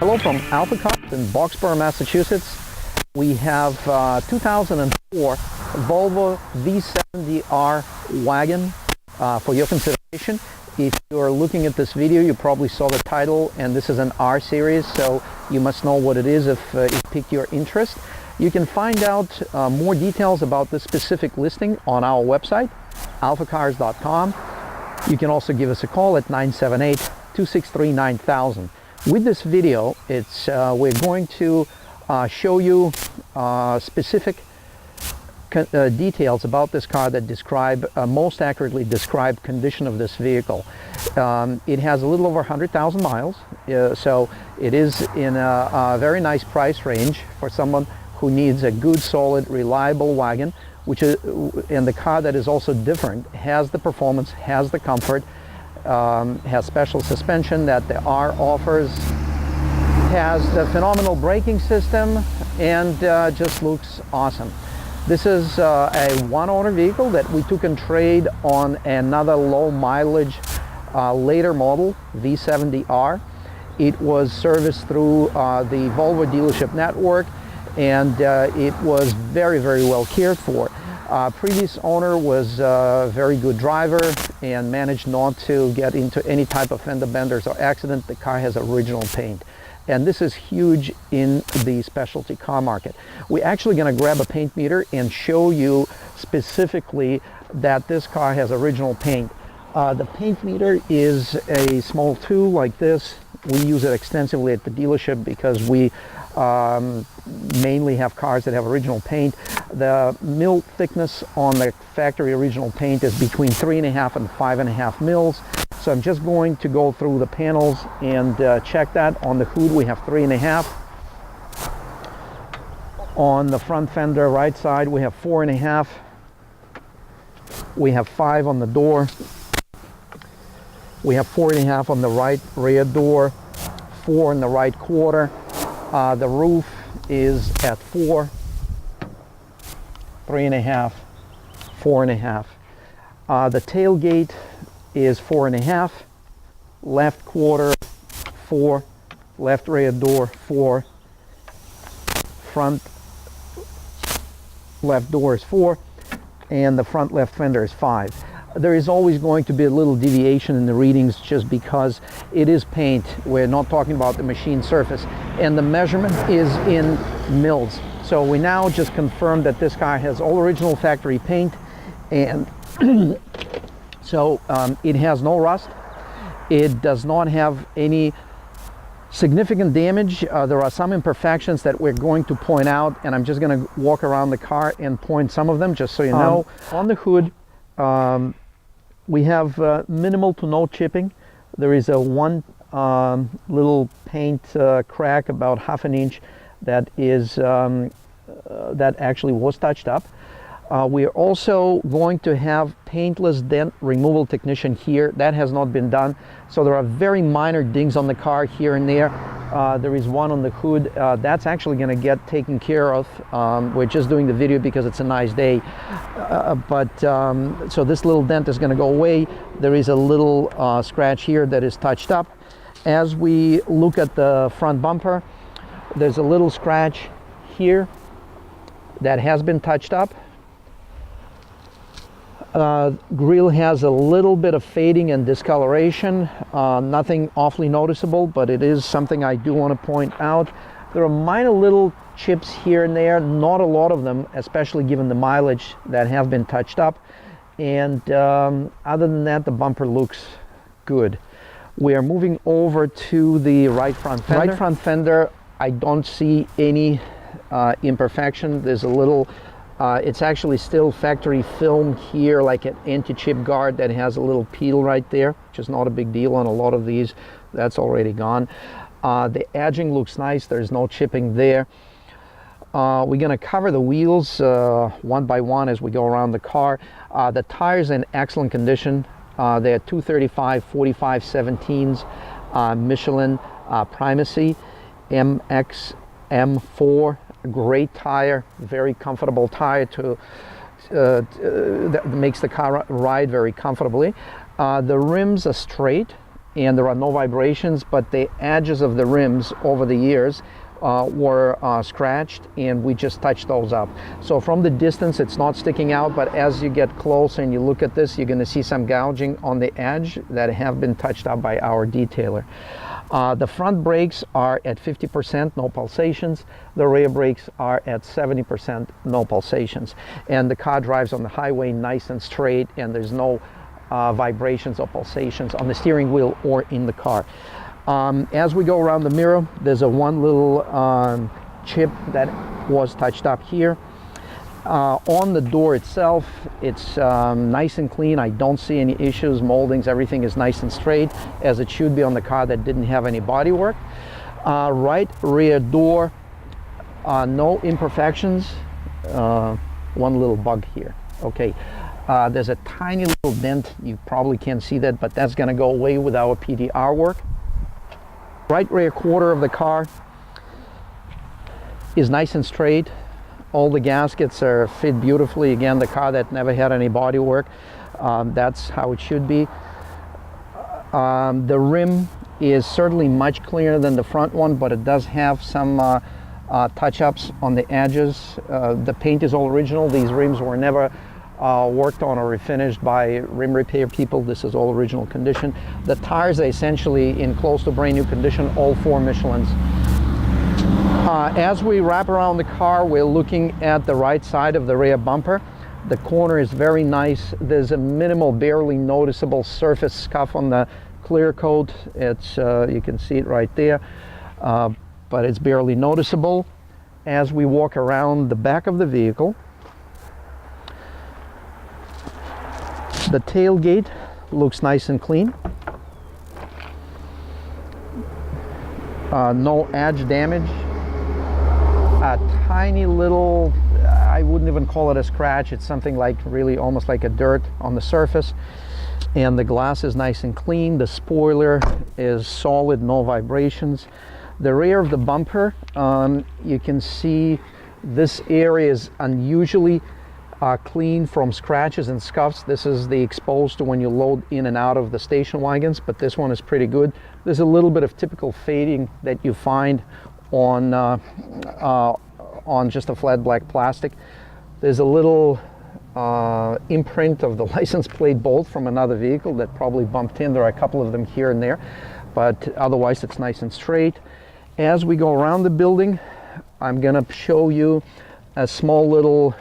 Hello from AlphaCars in Boxborough, Massachusetts. We have 2004 Volvo V70R wagon for your consideration. If you're looking at this video, you probably saw the title, and this is an R series, so you must know what it is if it piqued your interest. You can find out more details about this specific listing on our website, alphacars.com. You can also give us a call at 978-263-9000. With this video, we're going to show you specific details about this car that most accurately describe condition of this vehicle. It has a little over 100,000 miles, so it is in a very nice price range for someone who needs a good, solid, reliable wagon, and the car that is also different, has the performance, has the comfort, has special suspension that the R offers, has the phenomenal braking system, and just looks awesome. This is a one-owner vehicle that we took in trade on another low-mileage later model, V70R. It was serviced through the Volvo dealership network, and it was very, very well cared for. Previous owner was a very good driver and managed not to get into any type of fender benders or accident. The car has original paint, and this is huge in the specialty car market. We're actually going to grab a paint meter and show you specifically that this car has original paint. The paint meter is a small tool like this. We use it extensively at the dealership because we mainly have cars that have original paint. The mil thickness on the factory original paint is between 3.5 and 5.5 mils. So I'm just going to go through the panels and check that. On the hood we have 3.5. On the front fender right side we have 4.5. We have 5 on the door. We have 4.5 on the right rear door, 4 in the right quarter. The roof is at 4, 3.5, 4.5. The tailgate is 4.5, left quarter 4, left rear door 4, front left door is 4, and the front left fender is 5. There is always going to be a little deviation in the readings just because it is paint. We're not talking about the machine surface, and the measurement is in mils. So we now just confirmed that this car has all original factory paint, and so it has no rust. It does not have any significant damage. There are some imperfections that we're going to point out, and I'm just going to walk around the car and point some of them just so you know. On the hood, we have minimal to no chipping. There is a one little paint crack about 1/2 inch that is that actually was touched up. We are also going to have paintless dent removal technician here. That has not been done. So there are very minor dings on the car here and there. There is one on the hood. That's actually going to get taken care of. We're just doing the video because it's a nice day. So this little dent is going to go away. There is a little scratch here that is touched up. As we look at the front bumper, there's a little scratch here that has been touched up. Grille has a little bit of fading and discoloration, nothing awfully noticeable, but it is something I do want to point out. There are minor little chips here and there, not a lot of them, especially given the mileage, that have been touched up. And other than that, the bumper looks good. We are moving over to the right front fender. Right front fender, I don't see any imperfection. There's a little it's actually still factory film here, like an anti-chip guard that has a little peel right there, which is not a big deal on a lot of these. That's already gone. The edging looks nice. There's no chipping there. We're going to cover the wheels one by one as we go around the car. The tires are in excellent condition. They're 235 45 17s Michelin Primacy MX-M4. Great tire, very comfortable tire that makes the car ride very comfortably. The rims are straight and there are no vibrations, but the edges of the rims over the years were scratched, and we just touched those up. So from the distance it's not sticking out, but as you get closer and you look at this, you're going to see some gouging on the edge that have been touched up by our detailer. The front brakes are at 50%, no pulsations. The rear brakes are at 70%, no pulsations. And the car drives on the highway nice and straight, and there's no vibrations or pulsations on the steering wheel or in the car. As we go around the mirror, there's one little chip that was touched up here. On the door itself, it's nice and clean. I don't see any issues, moldings, everything is nice and straight, as it should be on the car that didn't have any body work. Right rear door, no imperfections. One little bug here. Okay, there's a tiny little dent. You probably can't see that, but that's going to go away with our PDR work. Right rear quarter of the car is nice and straight. All the gaskets are fit beautifully. Again, the car that never had any body work. That's how it should be. The rim is certainly much cleaner than the front one, but it does have some touch-ups on the edges. The paint is all original. These rims were never worked on or refinished by rim repair people. This is all original condition. The tires are essentially in close to brand new condition, all 4 Michelins. As we wrap around the car, we're looking at the right side of the rear bumper. The corner is very nice. There's a minimal, barely noticeable surface scuff on the clear coat. It's you can see it right there, but it's barely noticeable. As we walk around the back of the vehicle, the tailgate looks nice and clean. No edge damage. A tiny little, I wouldn't even call it a scratch, it's something like really almost like a dirt on the surface. And the glass is nice and clean. The spoiler is solid, no vibrations. The rear of the bumper, you can see this area is unusually clean from scratches and scuffs. This is the exposed to when you load in and out of the station wagons, but this one is pretty good. There's a little bit of typical fading that you find on just a flat black plastic. There's a little imprint of the license plate bolt from another vehicle that probably bumped in. There are a couple of them here and there, but otherwise it's nice and straight. As we go around the building, I'm gonna show you a small little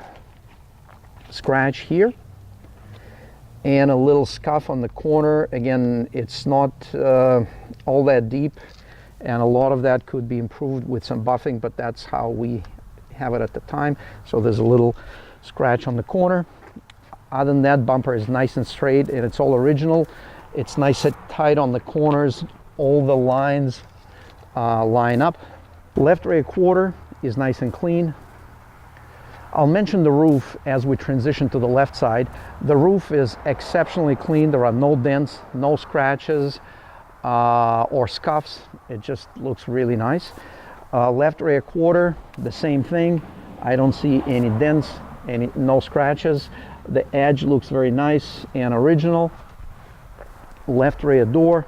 scratch here and a little scuff on the corner. Again, it's not all that deep, and a lot of that could be improved with some buffing, but that's how we have it at the time. So there's a little scratch on the corner. Other than that, bumper is nice and straight, and it's all original. It's nice and tight on the corners. All the lines line up. Left rear quarter is nice and clean. I'll mention the roof as we transition to the left side. The roof is exceptionally clean. There are no dents, no scratches or scuffs. It just looks really nice. Left rear quarter, the same thing. I don't see any dents, no scratches. The edge looks very nice and original. Left rear door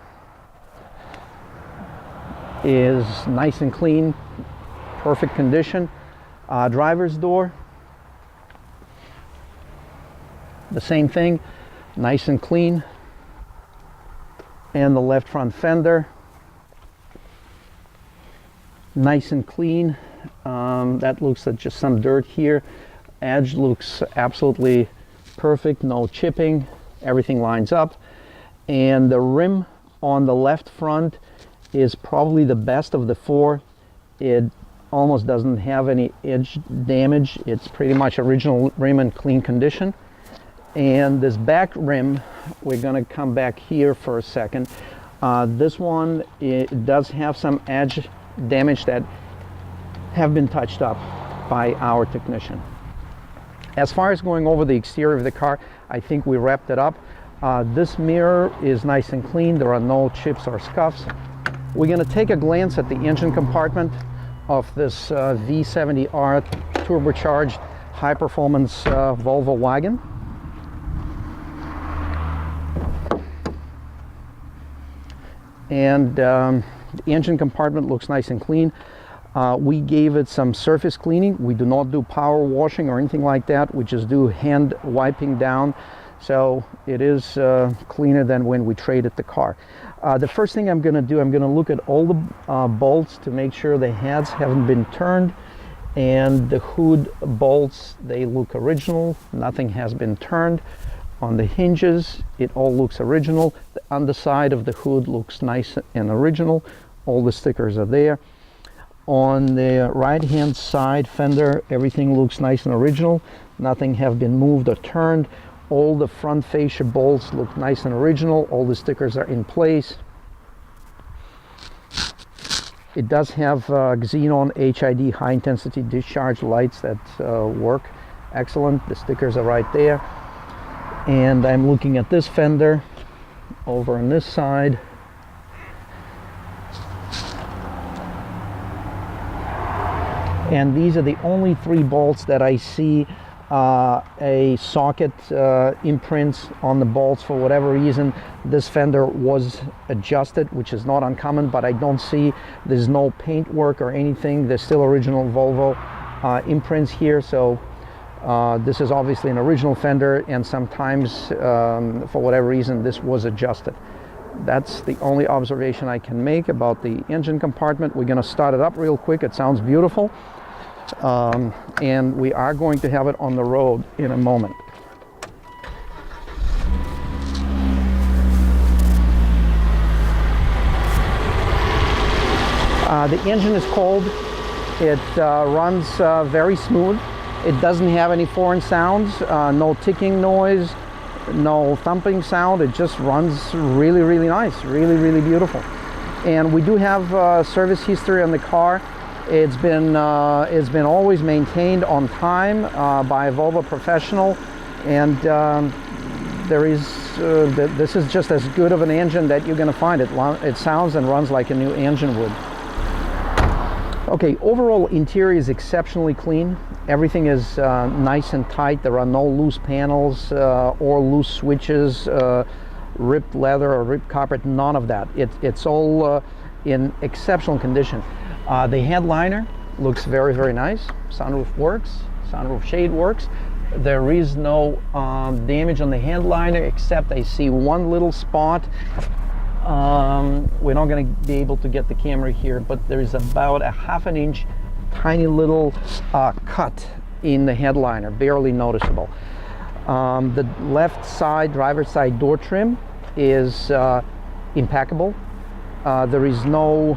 is nice and clean, perfect condition. Driver's door, the same thing, nice and clean. And the left front fender, nice and clean. That looks like just some dirt here. Edge looks absolutely perfect, no chipping, everything lines up. And the rim on the left front is probably the best of the 4. It almost doesn't have any edge damage. It's pretty much original rim in clean condition. And this back rim, we're going to come back here for a second. This one, it does have some edge damage that have been touched up by our technician. As far as going over the exterior of the car, I think we wrapped it up. This mirror is nice and clean. There are no chips or scuffs. We're going to take a glance at the engine compartment of this V70R turbocharged high-performance Volvo wagon. and the engine compartment looks nice and clean. We gave it some surface cleaning. We do not do power washing or anything like that. We just do hand wiping down, so it is cleaner than when we traded the car. The first thing I'm going to do, I'm going to look at all the bolts to make sure the heads haven't been turned, and the hood bolts, they look original. Nothing has been turned. On the hinges, it all looks original. The underside of the hood looks nice and original. All the stickers are there. On the right hand side fender, everything looks nice and original. Nothing have been moved or turned. All the front fascia bolts look nice and original. All the stickers are in place. It does have xenon HID high intensity discharge lights that work excellent. The stickers are right there. And I'm looking at this fender over on this side. And these are the only 3 bolts that I see a socket imprints on the bolts. For whatever reason, this fender was adjusted, which is not uncommon, but I don't see, there's no paint work or anything. There's still original Volvo imprints here, so this is obviously an original fender, and sometimes for whatever reason this was adjusted. That's the only observation I can make about the engine compartment. We're going to start it up real quick. It sounds beautiful, and we are going to have it on the road in a moment. The engine is cold. It runs very smooth. It doesn't have any foreign sounds, no ticking noise, no thumping sound. It just runs really, really nice, really, really beautiful. And we do have service history on the car. It's been always maintained on time by a Volvo professional, and this is just as good of an engine that you're going to find. It sounds and runs like a new engine would. Okay, overall interior is exceptionally clean. Everything is nice and tight. There are no loose panels or loose switches, ripped leather or ripped carpet, none of that. It's all in exceptional condition. The headliner looks very, very nice. Sunroof works, sunroof shade works. There is no damage on the headliner, except I see one little spot. We're not going to be able to get the camera here, but there is about a ½ inch tiny little cut in the headliner, barely noticeable. The left side, driver's side door trim is impeccable. There is no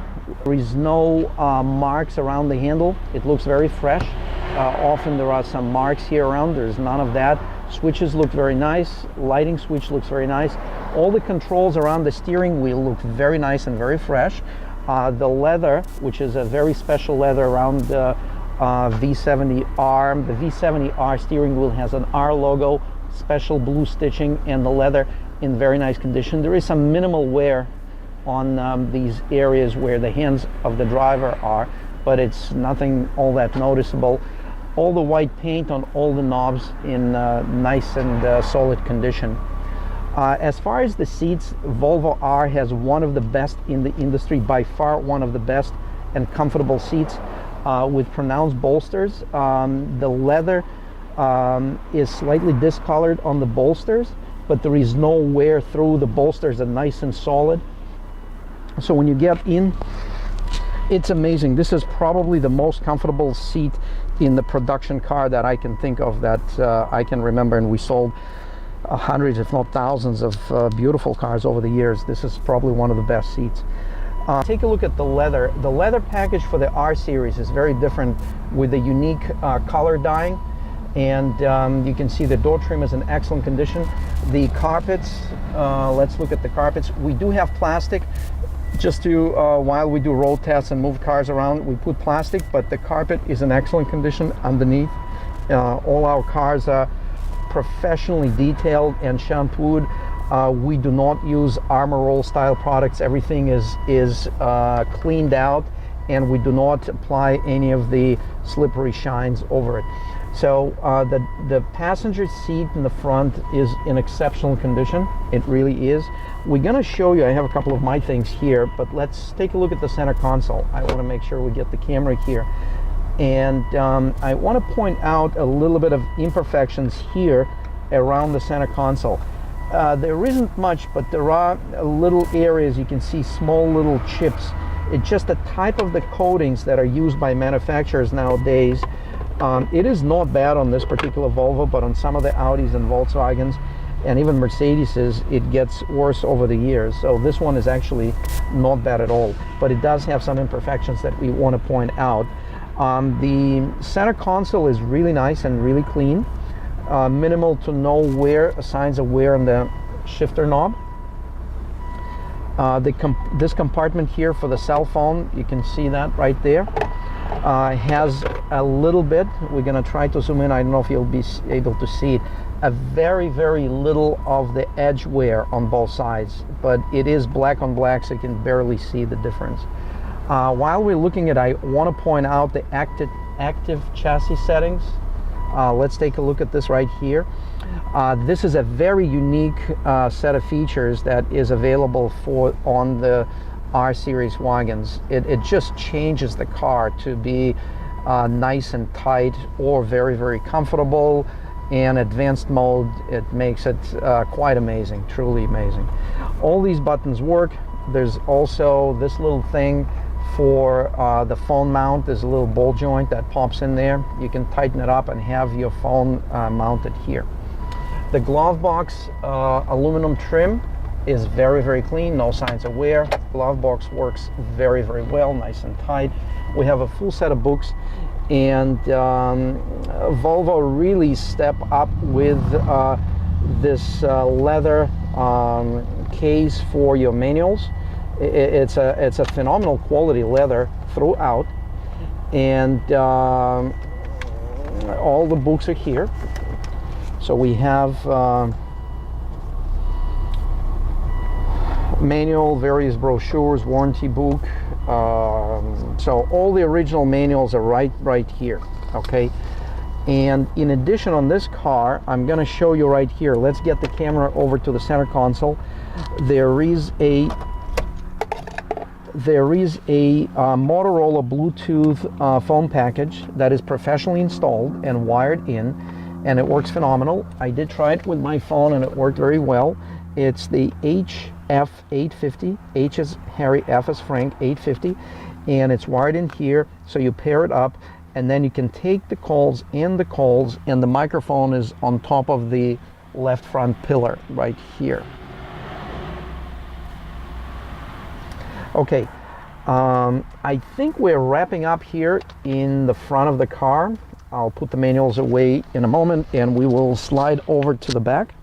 marks around the handle. It looks very fresh. Often there are some marks here around. There's none of that. Switches look very nice. Lighting switch looks very nice. All the controls around the steering wheel look very nice and very fresh. The leather, which is a very special leather around the V70R. The V70R steering wheel has an R logo, special blue stitching, and the leather in very nice condition. There is some minimal wear on these areas where the hands of the driver are, but it's nothing all that noticeable. All the white paint on all the knobs in nice and solid condition. As far as the seats, Volvo R has one of the best in the industry, by far one of the best and comfortable seats with pronounced bolsters. The leather is slightly discolored on the bolsters, but there is no wear through. The bolsters are nice and solid. So when you get in, it's amazing. This is probably the most comfortable seat in the production car that I can think of, that I can remember, and we sold hundreds if not thousands of beautiful cars over the years. This is probably one of the best seats. Take a look at the leather. The leather package for the R series is very different, with a unique color dyeing, and you can see the door trim is in excellent condition. The carpets, let's look at the carpets. We do have plastic. Just to, while we do road tests and move cars around, we put plastic, but the carpet is in excellent condition underneath. All our cars are professionally detailed and shampooed. We do not use Armor Roll style products. Everything is cleaned out, and we do not apply any of the slippery shines over it. So the passenger seat in the front is in exceptional condition. It really is. We're going to show you, I have a couple of my things here, but let's take a look at the center console. I want to make sure we get the camera here. And I want to point out a little bit of imperfections here around the center console. There isn't much, but there are little areas. You can see small little chips. It's just the type of the coatings that are used by manufacturers nowadays. It is not bad on this particular Volvo, but on some of the Audis and Volkswagens and even Mercedeses, it gets worse over the years. So this one is actually not bad at all, but it does have some imperfections that we want to point out. The center console is really nice and really clean. Minimal to no wear, signs of wear on the shifter knob. This compartment here for the cell phone, you can see that right there. Has a little bit, we're going to try to zoom in, I don't know if you'll be able to see it, a very, very little of the edge wear on both sides, but it is black on black, so you can barely see the difference. While we're looking at it, I want to point out the active chassis settings. Let's take a look at this right here. This is a very unique set of features that is available on the R series wagons. It just changes the car to be nice and tight, or very, very comfortable. And advanced mode, it makes it quite amazing, truly amazing. All these buttons work. There's also this little thing for the phone mount. There's a little ball joint that pops in there. You can tighten it up and have your phone mounted here. The glove box aluminum trim is very, very clean, no signs of wear. Glove box works very, very well, nice and tight. We have a full set of books, and Volvo really stepped up with this leather case for your manuals. It's a phenomenal quality leather throughout, and all the books are here. So we have manual, various brochures, warranty book. So all the original manuals are right here, okay? And in addition, on this car, I'm going to show you right here. Let's get the camera over to the center console. There is a Motorola Bluetooth phone package that is professionally installed and wired in, and it works phenomenal. I did try it with my phone and it worked very well. It's the HF850, H is Harry, F is Frank, 850, and it's wired in here, so you pair it up, and then you can take the calls, and the microphone is on top of the left front pillar right here. Okay, I think we're wrapping up here in the front of the car. I'll put the manuals away in a moment, and we will slide over to the back.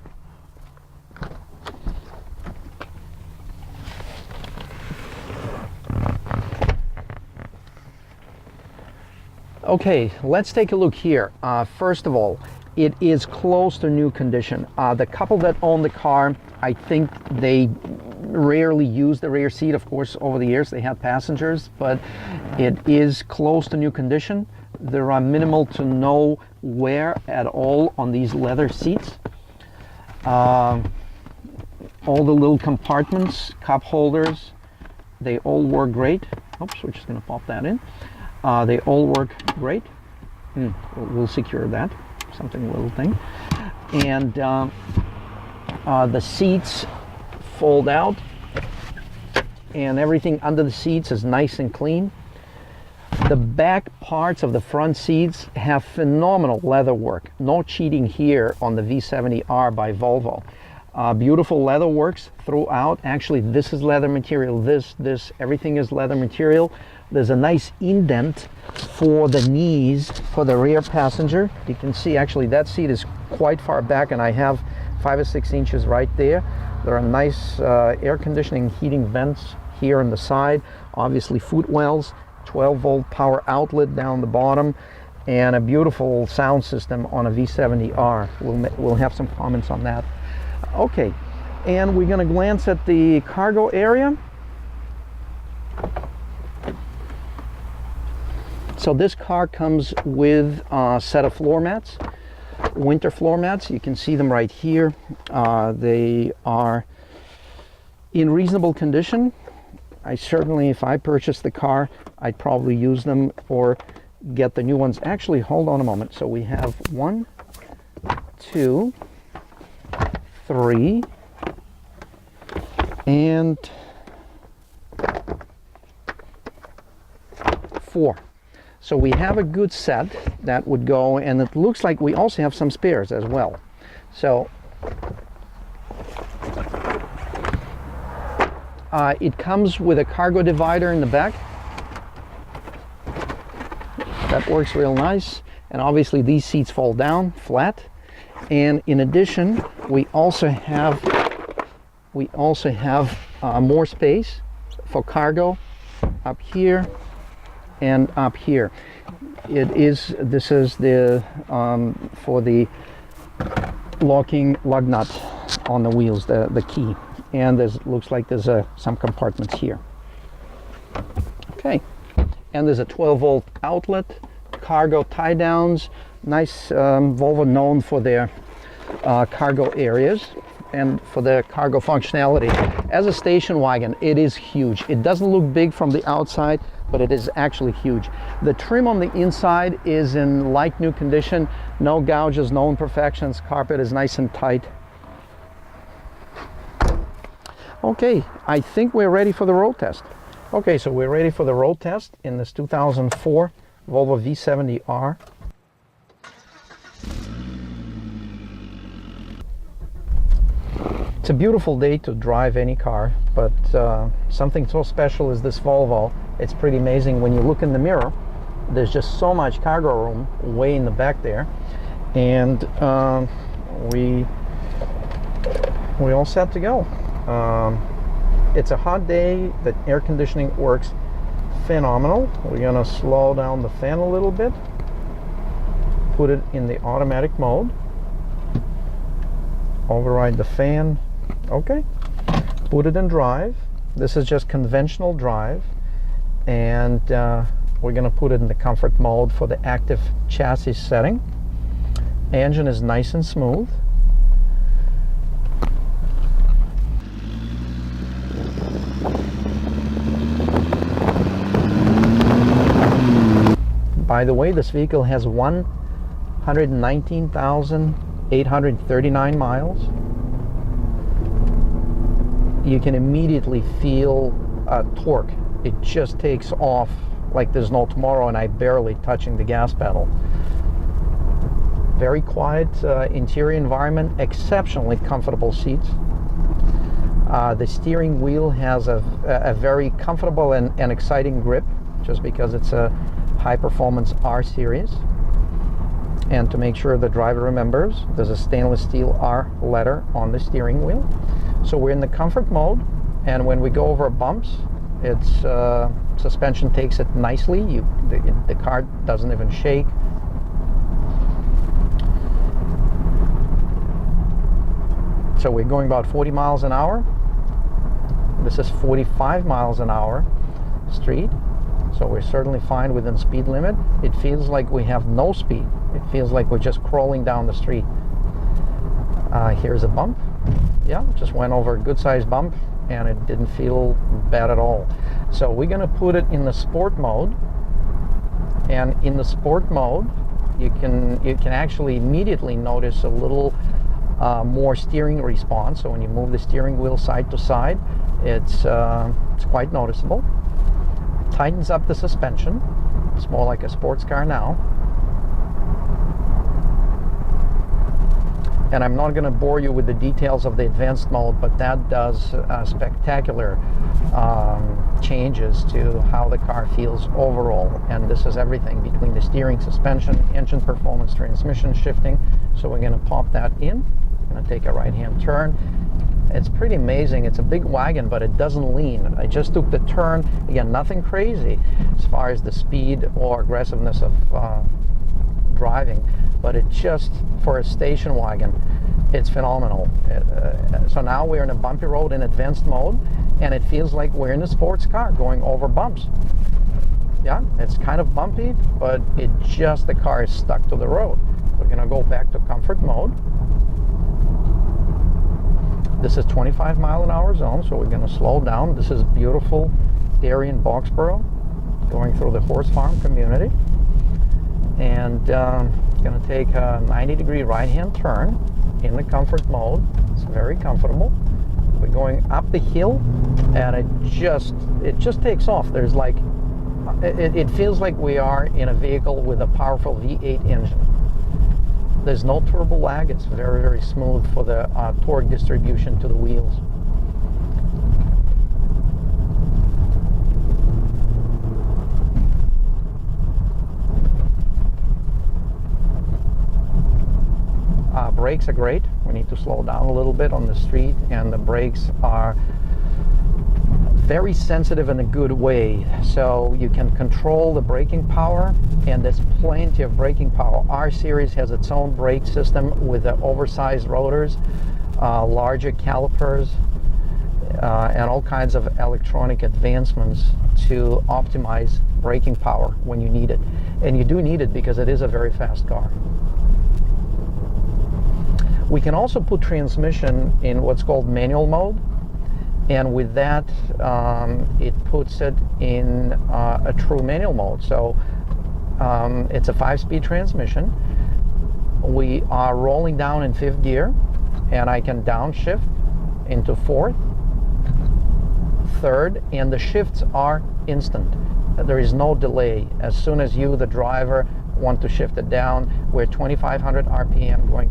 Okay, let's take a look here. First of all, it is close to new condition. The couple that own the car, I think they rarely use the rear seat. Of course, over the years they had passengers, but it is close to new condition. There are minimal to no wear at all on these leather seats. All the little compartments, cup holders, they all work great. Oops, we're just going to pop that in. They all work great. We'll secure that, something little thing. And the seats fold out, and everything under the seats is nice and clean. The back parts of the front seats have phenomenal leather work. No cheating here on the V70R by Volvo. Beautiful leather works throughout. Actually, this is leather material. This, everything is leather material. There's a nice indent for the knees for the rear passenger. You can see actually that seat is quite far back, and I have 5 or 6 inches right there. There are nice air conditioning heating vents here on the side. Obviously footwells, 12-volt power outlet down the bottom, and a beautiful sound system on a V70R. We'll have some comments on that. Okay, and we're going to glance at the cargo area. So this car comes with a set of floor mats, winter floor mats. You can see them right here. They are in reasonable condition. I certainly, if I purchased the car, I'd probably use them or get the new ones. Actually, hold on a moment. So we have 1, 2, 3, and 4. So we have a good set that would go, and it looks like we also have some spares as well. So it comes with a cargo divider in the back. That works real nice. And obviously these seats fall down flat. And in addition, we also have more space for cargo up here and up here. This is the for the locking lug nut on the wheels, the key. And looks like there's some compartments here. Okay, and there's a 12-volt outlet, cargo tie downs. Nice. Volvo known for their cargo areas and for their cargo functionality. As a station wagon, it is huge. It doesn't look big from the outside, but it is actually huge. The trim on the inside is in like new condition. No gouges, no imperfections. Carpet is nice and tight. Okay, I think we're ready for the road test. Okay, so we're ready for the road test in this 2004 Volvo V70R. It's a beautiful day to drive any car, but something so special as this Volvo. It's pretty amazing when you look in the mirror. There's just so much cargo room way in the back there, and we all set to go. It's a hot day. The air conditioning works phenomenal. We're gonna slow down the fan a little bit, put it in the automatic mode, override the fan. Okay, put it in drive. This is just conventional drive, and we're gonna put it in the comfort mode for the active chassis setting. Engine is nice and smooth. By the way, this vehicle has 119,839 miles. You can immediately feel torque. It just takes off like there's no tomorrow, and I'm barely touching the gas pedal. Very quiet interior environment, exceptionally comfortable seats. The steering wheel has a very comfortable and exciting grip, just because it's a high-performance R series. And to make sure the driver remembers, there's a stainless steel R letter on the steering wheel. So we're in the comfort mode, and when we go over bumps, its suspension takes it nicely. The car doesn't even shake. So we're going about 40 miles an hour. This is 45 miles an hour street. So we're certainly fine within speed limit. It feels like we have no speed. It feels like we're just crawling down the street. Here's a bump. Yeah, just went over a good sized bump, and it didn't feel bad at all. So we're gonna put it in the sport mode. And in the sport mode, you can actually immediately notice a little more steering response. So when you move the steering wheel side to side, it's quite noticeable. Tightens up the suspension. It's more like a sports car now. And I'm not going to bore you with the details of the advanced mode, but that does spectacular changes to how the car feels overall. And this is everything between the steering, suspension, engine performance, transmission shifting. So we're going to pop that in. I'm going to take a right-hand turn. It's pretty amazing. It's a big wagon, but it doesn't lean. I just took the turn. Again, nothing crazy as far as the speed or aggressiveness of driving, but it just, for a station wagon, it's phenomenal. So now we're in a bumpy road in advanced mode, and it feels like we're in a sports car going over bumps. Yeah, it's kind of bumpy, but the car is stuck to the road. We're gonna go back to comfort mode. This is 25 mile an hour zone, so we're gonna slow down. This is beautiful area in Boxborough, going through the horse farm community. And gonna take a 90-degree right-hand turn in the comfort mode. It's very comfortable. We're going up the hill, and it just takes off. There's like, it feels like we are in a vehicle with a powerful V8 engine. There's no turbo lag. It's very, very smooth for the torque distribution to the wheels. Brakes are great. We need to slow down a little bit on the street, and the brakes are very sensitive in a good way. So you can control the braking power, and there's plenty of braking power. R series has its own brake system with the oversized rotors, larger calipers, and all kinds of electronic advancements to optimize braking power when you need it. And you do need it because it is a very fast car. We can also put transmission in what's called manual mode, and with that it puts it in a true manual mode. So it's a 5-speed transmission. We are rolling down in 5th gear, and I can downshift into 4th, 3rd, and the shifts are instant. There is no delay. As soon as you, the driver, want to shift it down, we're 2,500 RPM going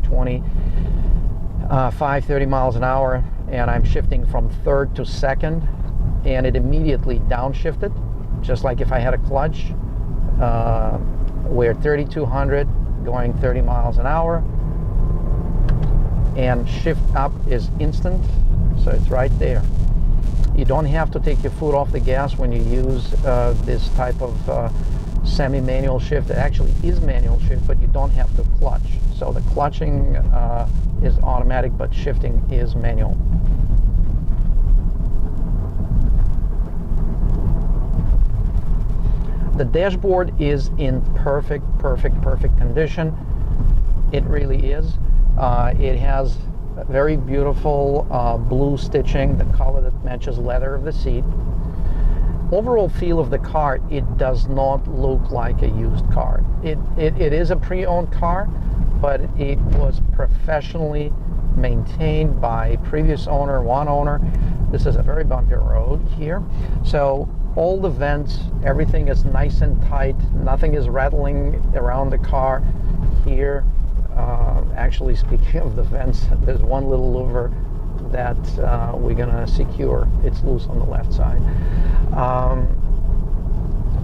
30 miles an hour, and I'm shifting from 3rd to 2nd, and it immediately downshifted, just like if I had a clutch. We're 3,200 going 30 miles an hour, and shift up is instant, so it's right there. You don't have to take your foot off the gas when you use this type of semi-manual shift. It actually is manual shift, but you don't have to clutch. So the clutching is automatic, but shifting is manual. The dashboard is in perfect condition. It really is. It has very beautiful blue stitching, the color that matches leather of the seat. Overall feel of the car, it does not look like a used car. It is a pre-owned car, but it was professionally maintained by previous owner, one owner. This is a very bumpy road here. So all the vents, everything is nice and tight. Nothing is rattling around the car here. Actually, speaking of the vents, there's one little louver that we're gonna secure. It's loose on the left side.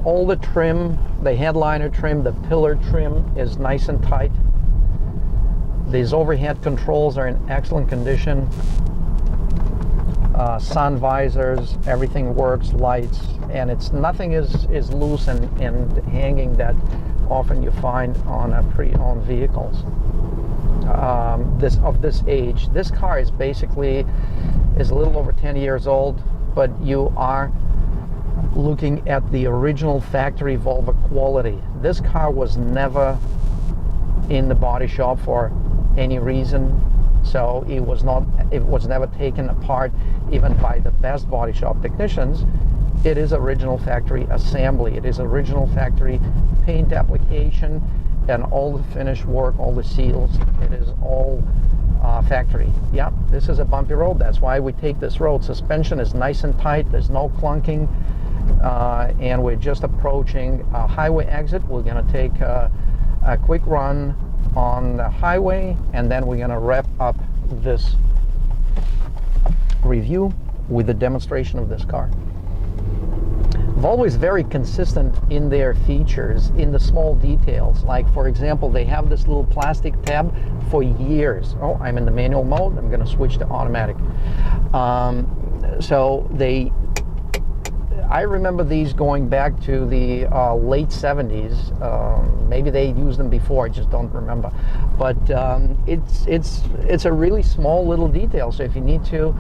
All the trim, the headliner trim, the pillar trim is nice and tight. These overhead controls are in excellent condition. Sun visors, everything works, lights, and nothing is loose and hanging that often you find on pre-owned vehicles. This age. This car is basically a little over 10 years old, but you are looking at the original factory Volvo quality. This car was never in the body shop for any reason, so it was never taken apart even by the best body shop technicians. It is original factory assembly. It is original factory paint application, and all the finish work, all the seals, it is all factory. Yeah, this is a bumpy road. That's why we take this road. Suspension is nice and tight. There's no clunking, and we're just approaching a highway exit. We're going to take a quick run on the highway, and then we're going to wrap up this review with a demonstration of this car. Volvo is very consistent in their features, in the small details. Like, for example, they have this little plastic tab for years. Oh, I'm in the manual mode. I'm going to switch to automatic. I remember these going back to the late 70s. Maybe they used them before, I just don't remember. But it's a really small little detail. So if you need to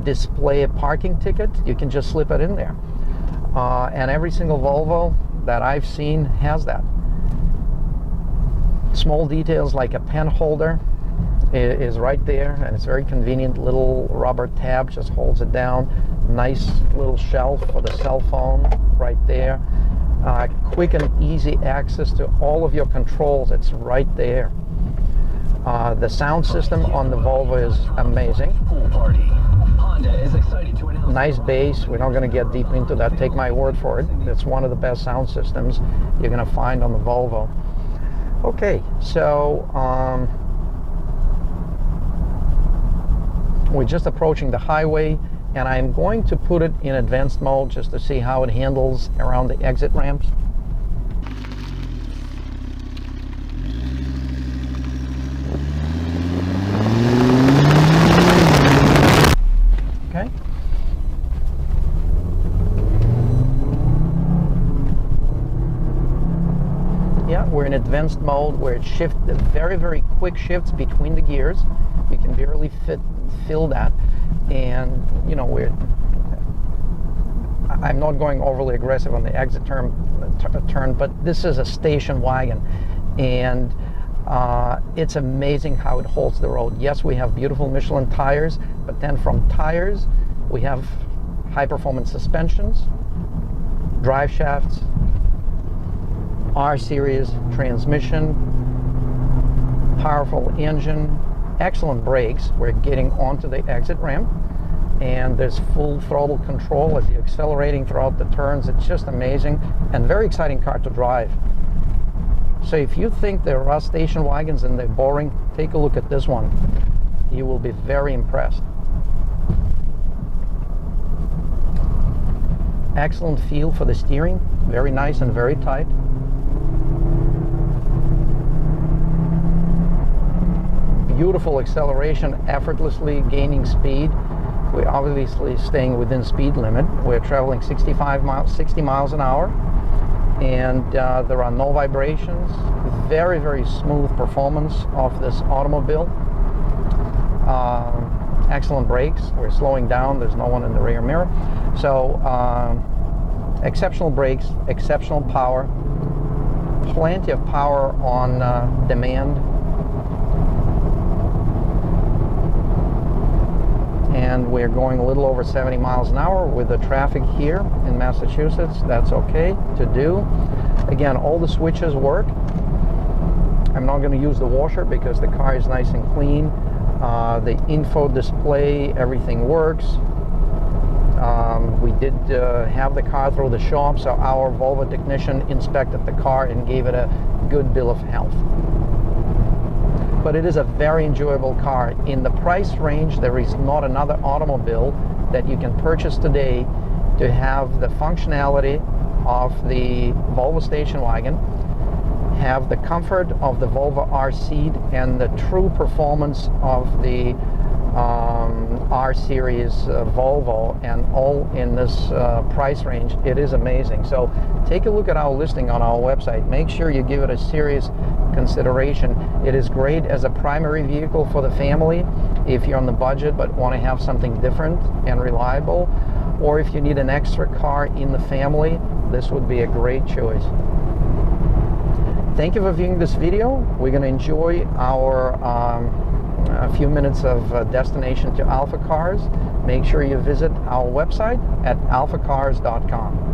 display a parking ticket, you can just slip it in there. And every single Volvo that I've seen has that. Small details like a pen holder is right there, and it's very convenient. Little rubber tab just holds it down. Nice little shelf for the cell phone right there. Quick and easy access to all of your controls. It's right there. The sound system on the Volvo is amazing. Nice bass. We're not going to get deep into that. Take my word for it. It's one of the best sound systems you're going to find on the Volvo. Okay, so we're just approaching the highway, and I'm going to put it in advanced mode just to see how it handles around the exit ramps. Okay. Yeah, we're in advanced mode where it shifts, very, very quick shifts between the gears. You can barely feel that. And you know, I'm not going overly aggressive on the exit turn, but this is a station wagon, and it's amazing how it holds the road. Yes, we have beautiful Michelin tires, but then from tires we have high performance suspensions, drive shafts, R series transmission, powerful engine, excellent brakes. We're getting onto the exit ramp, and there's full throttle control as you're accelerating throughout the turns. It's just amazing and very exciting car to drive. So if you think there are station wagons and they're boring, take a look at this one. You will be very impressed. Excellent feel for the steering, very nice and very tight. Beautiful acceleration, effortlessly gaining speed. We're obviously staying within speed limit. We're traveling 60 miles an hour, and there are no vibrations. Very, very smooth performance of this automobile. Excellent brakes. We're slowing down. There's no one in the rear mirror. So exceptional brakes, exceptional power, plenty of power on demand. And we're going a little over 70 miles an hour with the traffic here in Massachusetts. That's okay to do. Again, all the switches work. I'm not going to use the washer because the car is nice and clean. The info display, everything works. We did have the car through the shop, so our Volvo technician inspected the car and gave it a good bill of health. But it is a very enjoyable car. In the price range, there is not another automobile that you can purchase today to have the functionality of the Volvo station wagon, have the comfort of the Volvo R seat, and the true performance of the R series Volvo, and all in this price range. It is amazing. So take a look at our listing on our website. Make sure you give it a serious consideration. It is great as a primary vehicle for the family if you're on the budget but want to have something different and reliable, or if you need an extra car in the family, this would be a great choice. Thank you for viewing this video. We're going to enjoy our a few minutes of destination to AlphaCars. Make sure you visit our website at alphacars.com.